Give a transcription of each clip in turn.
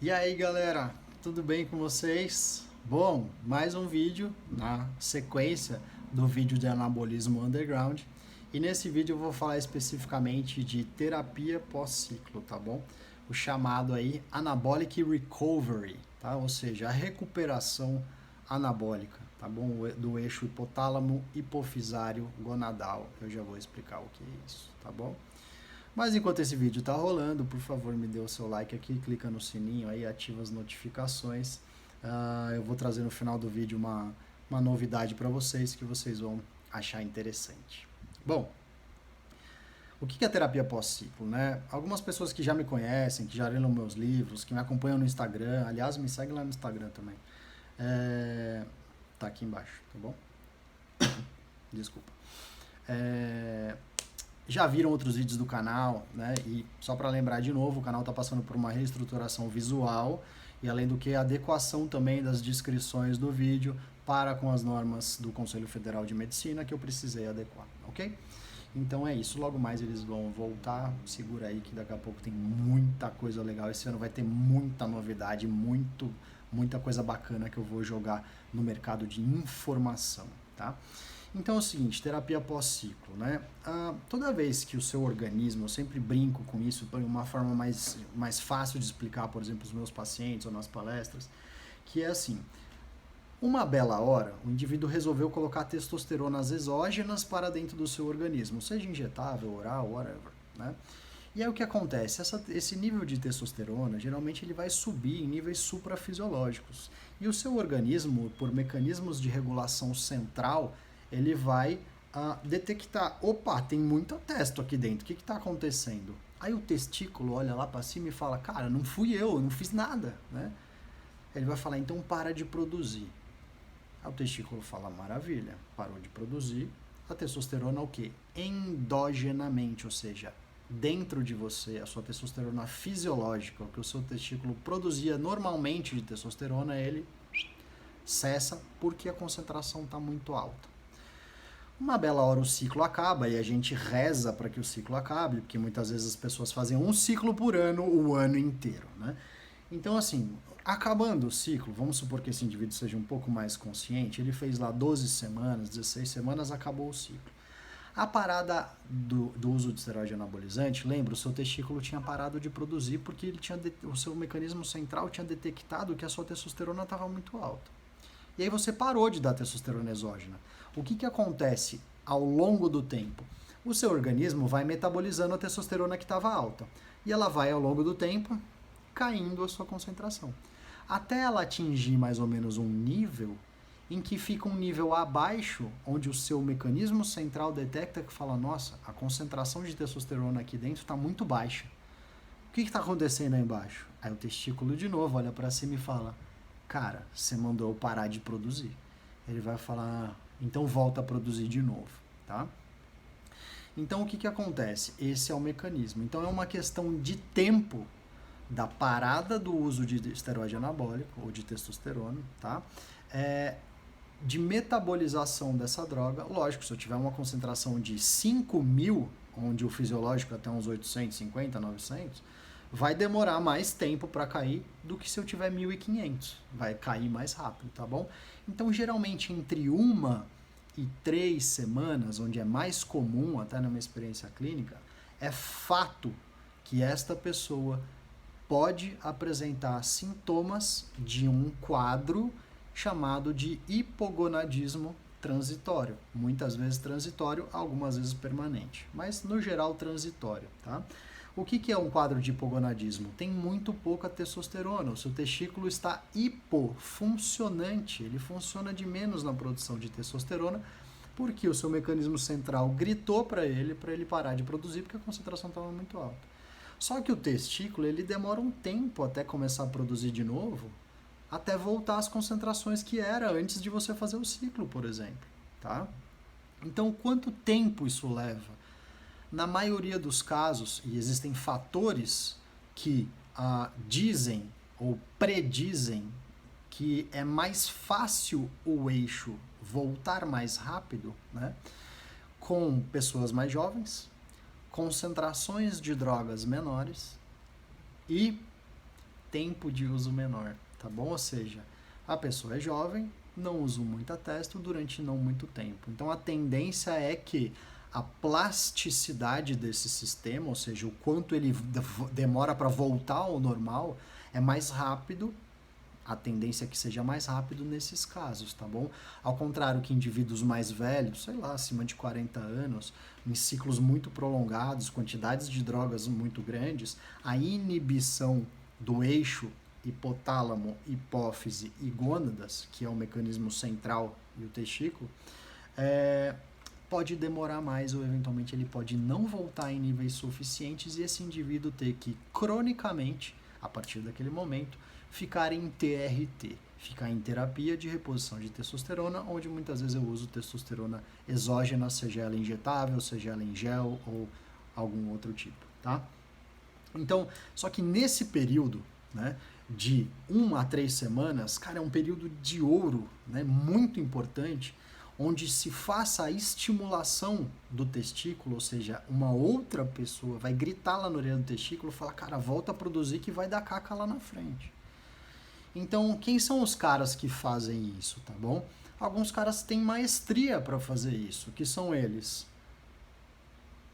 E aí galera, tudo bem com vocês? Bom, mais um vídeo na sequência do vídeo de anabolismo underground. E nesse vídeo eu vou falar especificamente de terapia pós-ciclo, tá bom? O chamado aí anabolic recovery, tá? Ou seja, a recuperação anabólica, tá bom? Do eixo hipotálamo hipofisário gonadal. Eu já vou explicar o que é isso, tá bom? Mas enquanto esse vídeo está rolando, por favor me dê o seu like aqui, clica no sininho aí, ativa as notificações. Eu vou trazer no final do vídeo uma novidade para vocês que vocês vão achar interessante. Bom, o que é terapia pós-ciclo, né? Algumas pessoas que já me conhecem, que já leram meus livros, que me acompanham no Instagram, aliás, me segue lá no Instagram também. Tá aqui embaixo, tá bom? Desculpa. Já viram outros vídeos do canal, né? E só para lembrar de novo, o canal está passando por uma reestruturação visual e além do que adequação também das descrições do vídeo para com as normas do Conselho Federal de Medicina que eu precisei adequar, ok? Então é isso, logo mais eles vão voltar, segura aí que daqui a pouco tem muita coisa legal, esse ano vai ter muita novidade, muita coisa bacana que eu vou jogar no mercado de informação, tá? Então é o seguinte, terapia pós-ciclo, né? Toda vez que o seu organismo, eu sempre brinco com isso, por uma forma mais fácil de explicar, por exemplo, os meus pacientes ou nas palestras, que é assim, uma bela hora, o indivíduo resolveu colocar testosteronas exógenas para dentro do seu organismo, seja injetável, oral, whatever, né? E aí o que acontece? Esse nível de testosterona, geralmente ele vai subir em níveis suprafisiológicos. E o seu organismo, por mecanismos de regulação central, ele vai detectar, opa, tem muita testo aqui dentro, o que está acontecendo? Aí o testículo olha lá para cima e fala, cara, não fui eu não fiz nada, né? Ele vai falar, então para de produzir. Aí o testículo fala, maravilha, parou de produzir. A testosterona o quê? Endogenamente, ou seja, dentro de você, a sua testosterona fisiológica, o que o seu testículo produzia normalmente de testosterona, ele cessa porque a concentração está muito alta. Uma bela hora o ciclo acaba e a gente reza para que o ciclo acabe, porque muitas vezes as pessoas fazem um ciclo por ano o ano inteiro, né? Então, assim, acabando o ciclo, vamos supor que esse indivíduo seja um pouco mais consciente, ele fez lá 12 semanas, 16 semanas, acabou o ciclo. A parada do uso de esteroide anabolizante, lembra, o seu testículo tinha parado de produzir porque o seu mecanismo central tinha detectado que a sua testosterona estava muito alta. E aí você parou de dar testosterona exógena. O que acontece ao longo do tempo? O seu organismo vai metabolizando a testosterona que estava alta. E ela vai, ao longo do tempo, caindo a sua concentração. Até ela atingir mais ou menos um nível em que fica um nível abaixo, onde o seu mecanismo central detecta que fala, nossa, a concentração de testosterona aqui dentro está muito baixa. O que está acontecendo aí embaixo? Aí o testículo de novo olha para cima e fala, cara, você mandou eu parar de produzir. Ele vai falar, então volta a produzir de novo, tá? Então o que acontece? Esse é o mecanismo. Então é uma questão de tempo da parada do uso de esteroide anabólico ou de testosterona, tá? De metabolização dessa droga. Lógico, se eu tiver uma concentração de 5.000, onde o fisiológico é até uns 850, 900, vai demorar mais tempo para cair do que se eu tiver 1.500. Vai cair mais rápido, tá bom? Então, geralmente, entre 1 e 3 semanas, onde é mais comum, até na minha experiência clínica, é fato que esta pessoa pode apresentar sintomas de um quadro chamado de hipogonadismo transitório. Muitas vezes transitório, algumas vezes permanente, mas no geral transitório, tá? O que é um quadro de hipogonadismo? Tem muito pouca testosterona, o seu testículo está hipofuncionante, ele funciona de menos na produção de testosterona, porque o seu mecanismo central gritou para ele parar de produzir porque a concentração estava muito alta. Só que o testículo, ele demora um tempo até começar a produzir de novo, até voltar às concentrações que era antes de você fazer o ciclo, por exemplo, tá? Então, quanto tempo isso leva? Na maioria dos casos, e existem fatores que dizem ou predizem que é mais fácil o eixo voltar mais rápido, né? Com pessoas mais jovens, concentrações de drogas menores e tempo de uso menor, tá bom? Ou seja, a pessoa é jovem, não usa muita testo durante não muito tempo. Então a tendência é que a plasticidade desse sistema, ou seja, o quanto ele demora para voltar ao normal, é mais rápido. A tendência é que seja mais rápido nesses casos, tá bom? Ao contrário que indivíduos mais velhos, sei lá, acima de 40 anos, em ciclos muito prolongados, quantidades de drogas muito grandes, a inibição do eixo hipotálamo, hipófise e gônadas, que é o mecanismo central e o testículo, pode demorar mais ou eventualmente ele pode não voltar em níveis suficientes e esse indivíduo ter que, cronicamente, a partir daquele momento, ficar em TRT, ficar em terapia de reposição de testosterona, onde muitas vezes eu uso testosterona exógena, seja ela injetável, seja ela em gel ou algum outro tipo, tá? Então, só que nesse período, né, de 1 a 3 semanas, cara, é um período de ouro, né, muito importante, onde se faça a estimulação do testículo, ou seja, uma outra pessoa vai gritar lá na orelha do testículo e falar, cara, volta a produzir que vai dar caca lá na frente. Então, quem são os caras que fazem isso, tá bom? Alguns caras têm maestria para fazer isso, que são eles: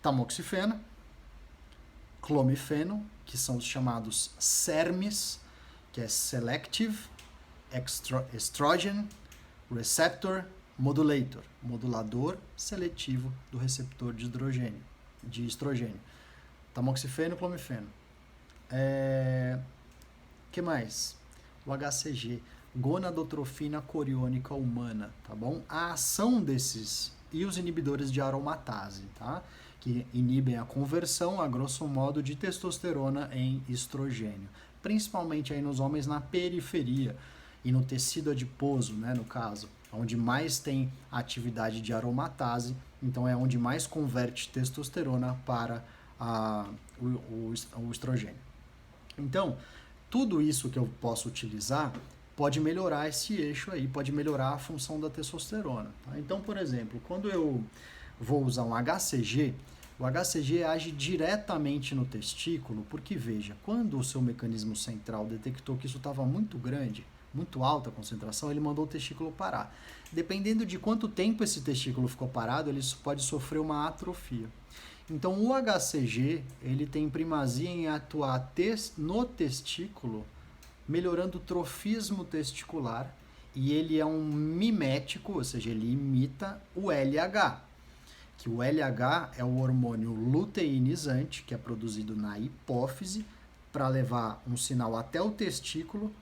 tamoxifeno, clomifeno, que são os chamados SERMs, que é Selective Estrogen Receptor Modulator, modulador seletivo do receptor de estrogênio. Tamoxifeno, clomifeno. Que mais? O HCG, gonadotrofina coriônica humana, tá bom? A ação desses e os inibidores de aromatase, tá? Que inibem a conversão, a grosso modo, de testosterona em estrogênio, principalmente aí nos homens na periferia e no tecido adiposo, né, no caso, onde mais tem atividade de aromatase, então é onde mais converte testosterona para o estrogênio. Então, tudo isso que eu posso utilizar pode melhorar esse eixo aí, pode melhorar a função da testosterona. Tá? Então, por exemplo, quando eu vou usar um HCG, o HCG age diretamente no testículo, porque veja, quando o seu mecanismo central detectou que isso estava muito grande, muito alta a concentração, ele mandou o testículo parar. Dependendo de quanto tempo esse testículo ficou parado, ele pode sofrer uma atrofia. Então, o HCG, ele tem primazia em atuar no testículo, melhorando o trofismo testicular, e ele é um mimético, ou seja, ele imita o LH, que o LH é o hormônio luteinizante, que é produzido na hipófise, para levar um sinal até o testículo,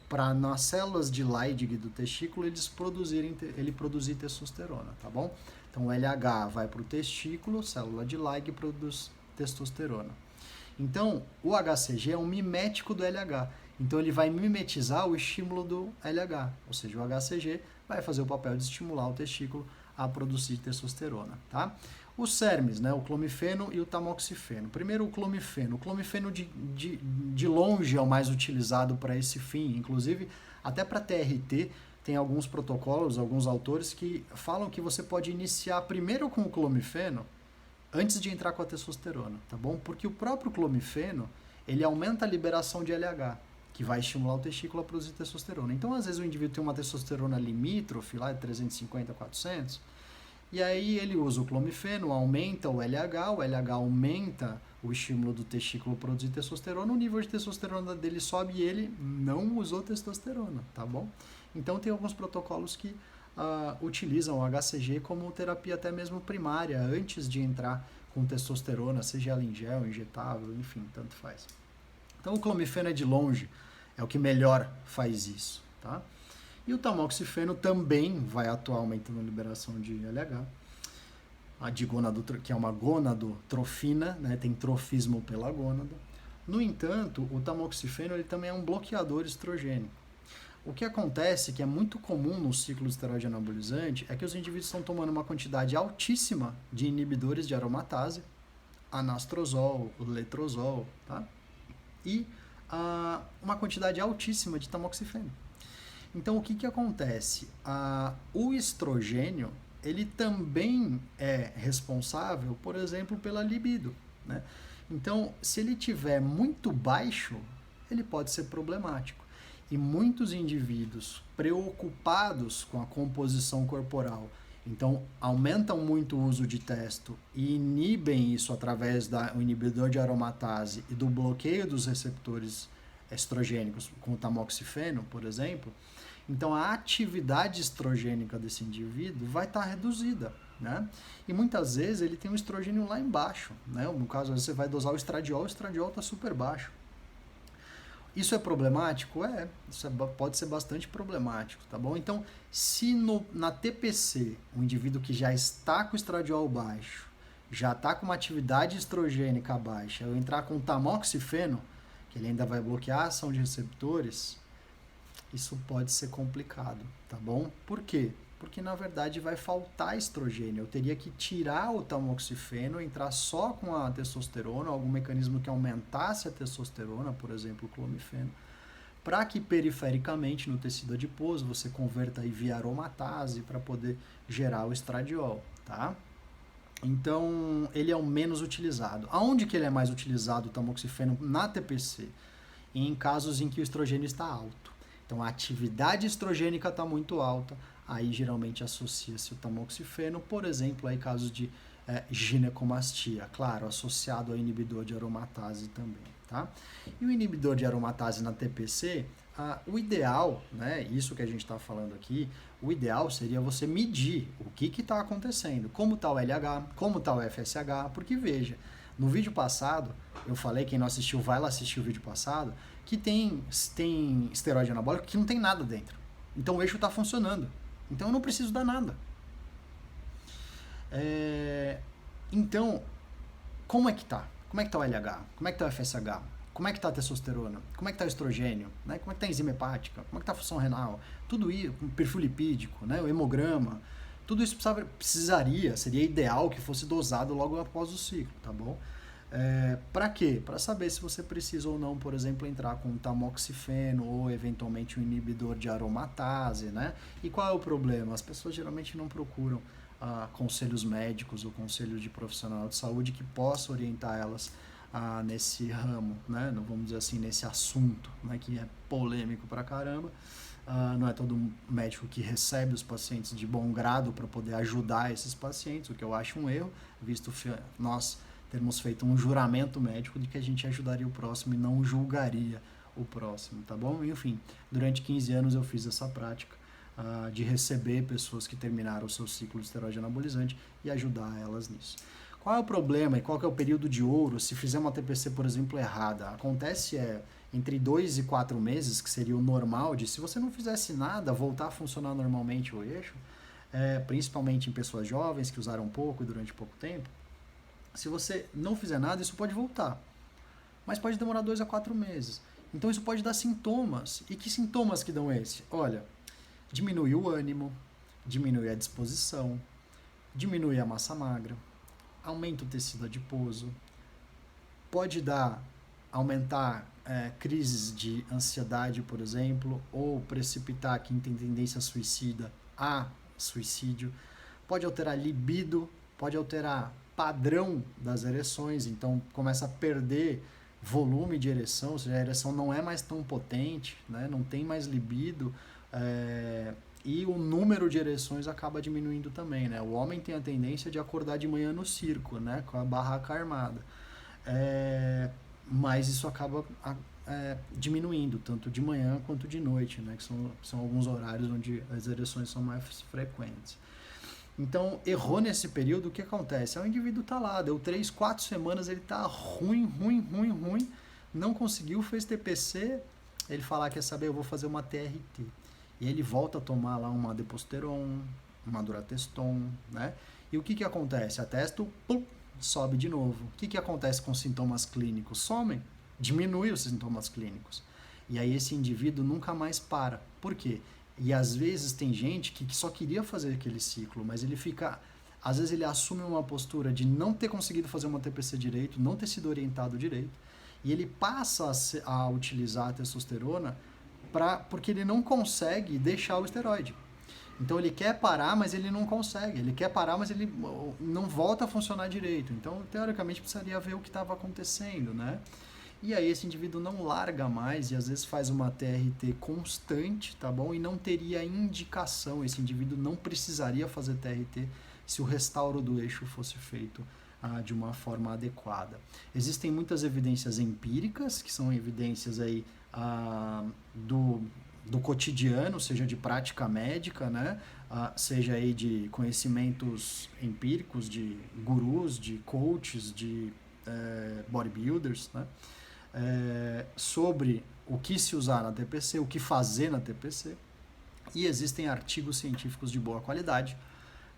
para nas células de Leydig do testículo ele produzir testosterona, tá bom? Então o LH vai para o testículo, célula de Leydig produz testosterona. Então o HCG é um mimético do LH, então ele vai mimetizar o estímulo do LH, ou seja, o HCG vai fazer o papel de estimular o testículo a produzir testosterona, tá? Os SERMs, né, o clomifeno e o tamoxifeno. Primeiro o clomifeno. O clomifeno de longe é o mais utilizado para esse fim. Inclusive, até para TRT, tem alguns protocolos, alguns autores que falam que você pode iniciar primeiro com o clomifeno antes de entrar com a testosterona, tá bom? Porque o próprio clomifeno, ele aumenta a liberação de LH, que vai estimular o testículo a produzir testosterona. Então, às vezes, o indivíduo tem uma testosterona limítrofe, lá de 350, 400, e aí ele usa o clomifeno, aumenta o LH aumenta o estímulo do testículo a produzir testosterona, o nível de testosterona dele sobe e ele não usou testosterona, tá bom? Então tem alguns protocolos que utilizam o HCG como terapia até mesmo primária, antes de entrar com testosterona, seja ela em gel, injetável, enfim, tanto faz. Então o clomifeno é de longe, é o que melhor faz isso, tá? E o tamoxifeno também vai atuar aumentando a liberação de LH, que é uma gonadotrofina, né? Tem trofismo pela gônada. No entanto, o tamoxifeno ele também é um bloqueador estrogênico. O que acontece, que é muito comum no ciclo de esteroide anabolizante, é que os indivíduos estão tomando uma quantidade altíssima de inibidores de aromatase, anastrozol, letrozol, tá? E uma quantidade altíssima de tamoxifeno. Então, o que acontece? O estrogênio, ele também é responsável, por exemplo, pela libido, né? Então, se ele tiver muito baixo, ele pode ser problemático. E muitos indivíduos preocupados com a composição corporal, então aumentam muito o uso de testo e inibem isso através do inibidor de aromatase e do bloqueio dos receptores estrogênicos com o tamoxifeno, por exemplo. Então a atividade estrogênica desse indivíduo vai estar reduzida, né? E muitas vezes ele tem um estrogênio lá embaixo, né? No caso, às vezes você vai dosar o estradiol está super baixo. Isso é problemático? Isso pode ser bastante problemático, tá bom? Então, se na TPC, um indivíduo que já está com o estradiol baixo, já está com uma atividade estrogênica baixa, eu entrar com tamoxifeno, que ele ainda vai bloquear a ação de receptores, isso pode ser complicado, tá bom? Por quê? Porque, na verdade, vai faltar estrogênio. Eu teria que tirar o tamoxifeno, entrar só com a testosterona, algum mecanismo que aumentasse a testosterona, por exemplo, o clomifeno, para que perifericamente no tecido adiposo você converta aí via aromatase para poder gerar o estradiol, tá? Então, ele é o menos utilizado. Aonde que ele é mais utilizado, o tamoxifeno? Na TPC, em casos em que o estrogênio está alto. Então, a atividade estrogênica está muito alta, aí geralmente associa-se o tamoxifeno, por exemplo, aí casos de ginecomastia, claro, associado ao inibidor de aromatase também, tá? E o inibidor de aromatase na TPC, o ideal, né, isso que a gente está falando aqui, o ideal seria você medir o que está acontecendo, como está o LH, como está o FSH, porque veja, no vídeo passado, eu falei, quem não assistiu, vai lá assistir o vídeo passado, que tem esteroide anabólico que não tem nada dentro. Então o eixo está funcionando. Então eu não preciso dar nada. Então, como é que tá? Como é que tá o LH? Como é que tá o FSH? Como é que tá a testosterona? Como é que tá o estrogênio? Né? Como é que tá a enzima hepática? Como é que tá a função renal? Tudo isso, o perfil lipídico, né? O hemograma, tudo isso seria ideal que fosse dosado logo após o ciclo, tá bom? Para quê? Para saber se você precisa ou não, por exemplo, entrar com um tamoxifeno ou eventualmente um inibidor de aromatase, né? E qual é o problema? As pessoas geralmente não procuram conselhos médicos ou conselhos de profissional de saúde que possa orientar elas nesse ramo, né? Vamos dizer assim, nesse assunto, né? Que é polêmico pra caramba. Não é todo médico que recebe os pacientes de bom grado para poder ajudar esses pacientes, o que eu acho um erro, visto nós termos feito um juramento médico de que a gente ajudaria o próximo e não julgaria o próximo, tá bom? Enfim, durante 15 anos eu fiz essa prática de receber pessoas que terminaram o seu ciclo de esteroide anabolizante e ajudar elas nisso. Qual é o problema e qual que é o período de ouro se fizer uma TPC, por exemplo, errada? Acontece entre 2 e 4 meses, que seria o normal de, se você não fizesse nada, voltar a funcionar normalmente o eixo, principalmente em pessoas jovens que usaram pouco e durante pouco tempo. Se você não fizer nada, isso pode voltar. Mas pode demorar 2 a 4 meses. Então isso pode dar sintomas. E que sintomas que dão esse? Olha, diminui o ânimo, diminui a disposição, diminui a massa magra, aumenta o tecido adiposo, pode aumentar crises de ansiedade, por exemplo, ou precipitar quem tem tendência suicida a suicídio, pode alterar libido, pode alterar padrão das ereções, então começa a perder volume de ereção, ou seja, a ereção não é mais tão potente, né? Não tem mais libido, e o número de ereções acaba diminuindo também, né? O homem tem a tendência de acordar de manhã no circo, né? Com a barraca armada, mas isso acaba diminuindo, tanto de manhã quanto de noite, né? Que são alguns horários onde as ereções são mais frequentes. Então, errou nesse período, o que acontece? O indivíduo tá lá, deu 3, 4 semanas, ele tá ruim, não conseguiu, fez TPC, ele fala, quer saber, eu vou fazer uma TRT. E ele volta a tomar lá uma Deposteron, uma Durateston, né? E o que acontece? A testo, sobe de novo. O que acontece com os sintomas clínicos? Somem, diminui os sintomas clínicos. E aí esse indivíduo nunca mais para. Por quê? E às vezes tem gente que só queria fazer aquele ciclo, mas ele fica... Às vezes ele assume uma postura de não ter conseguido fazer uma TPC direito, não ter sido orientado direito, e ele passa a utilizar a testosterona porque ele não consegue deixar o esteroide. Então ele quer parar, mas ele não consegue. Ele quer parar, mas ele não volta a funcionar direito. Então, teoricamente, precisaria ver o que estava acontecendo, né? e aí esse indivíduo não larga mais e às vezes faz uma TRT constante, tá bom? E não teria indicação, esse indivíduo não precisaria fazer TRT se o restauro do eixo fosse feito de uma forma adequada. Existem muitas evidências empíricas, que são evidências aí do cotidiano, seja de prática médica, né? Seja aí de conhecimentos empíricos, de gurus, de coaches, de bodybuilders, né? Sobre o que se usar na TPC, o que fazer na TPC, e existem artigos científicos de boa qualidade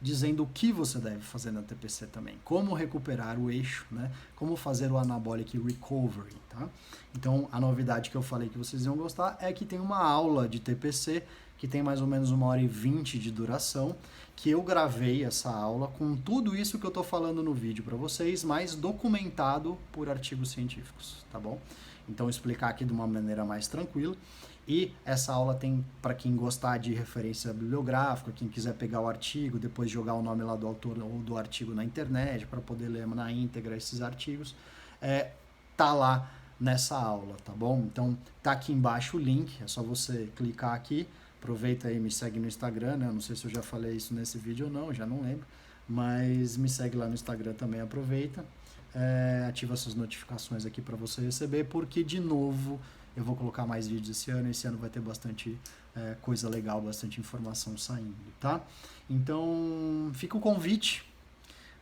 dizendo o que você deve fazer na TPC também, como recuperar o eixo, né? Como fazer o anabolic recovery, tá? Então, a novidade que eu falei que vocês iam gostar é que tem uma aula de TPC que tem mais ou menos 1h20 de duração, que eu gravei essa aula com tudo isso que eu estou falando no vídeo para vocês, mas documentado por artigos científicos, tá bom? Então, explicar aqui de uma maneira mais tranquila. E essa aula tem para quem gostar de referência bibliográfica, quem quiser pegar o artigo, depois jogar o nome lá do autor ou do artigo na internet para poder ler na íntegra esses artigos, tá lá nessa aula, tá bom? Então tá aqui embaixo o link, é só você clicar aqui, aproveita aí, me segue no Instagram, né? Eu não sei se eu já falei isso nesse vídeo ou não, já não lembro, mas me segue lá no Instagram também, aproveita, ativa essas notificações aqui para você receber, porque de novo eu vou colocar mais vídeos esse ano vai ter bastante coisa legal, bastante informação saindo, tá? Então, fica o convite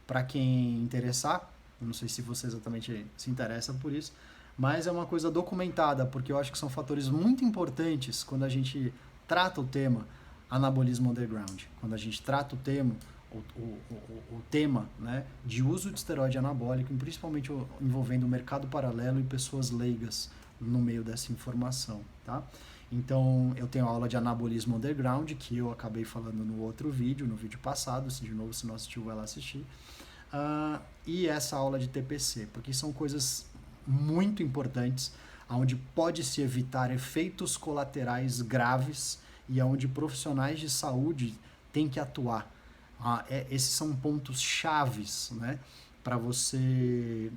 para quem interessar, eu não sei se você exatamente se interessa por isso, mas é uma coisa documentada, porque eu acho que são fatores muito importantes quando a gente trata o tema anabolismo underground, quando a gente trata o tema né, de uso de esteroide anabólico, principalmente envolvendo o mercado paralelo e pessoas leigas no meio dessa informação, tá? Então, eu tenho aula de anabolismo underground, que eu acabei falando no outro vídeo, no vídeo passado, de novo, se não assistiu, vai lá assistir. E essa aula de TPC, porque são coisas muito importantes, onde pode-se evitar efeitos colaterais graves e onde profissionais de saúde têm que atuar. Esses são pontos chaves, né, para você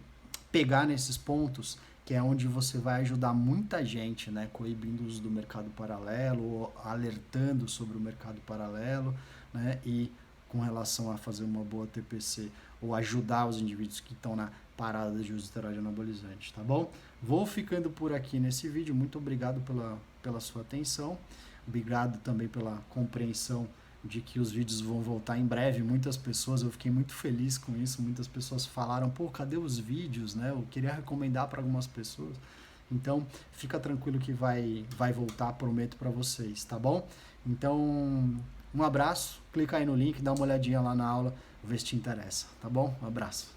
pegar nesses pontos, que é onde você vai ajudar muita gente, né, coibindo o uso do mercado paralelo, alertando sobre o mercado paralelo, né, e com relação a fazer uma boa TPC, ou ajudar os indivíduos que estão na parada de uso de esteroide anabolizante, tá bom? Vou ficando por aqui nesse vídeo, muito obrigado pela sua atenção, obrigado também pela compreensão de que os vídeos vão voltar em breve. Muitas pessoas, eu fiquei muito feliz com isso, muitas pessoas falaram, pô, cadê os vídeos, né? Eu queria recomendar para algumas pessoas. Então, fica tranquilo que vai voltar, prometo para vocês, tá bom? Então, um abraço, clica aí no link, dá uma olhadinha lá na aula, ver se te interessa, tá bom? Um abraço.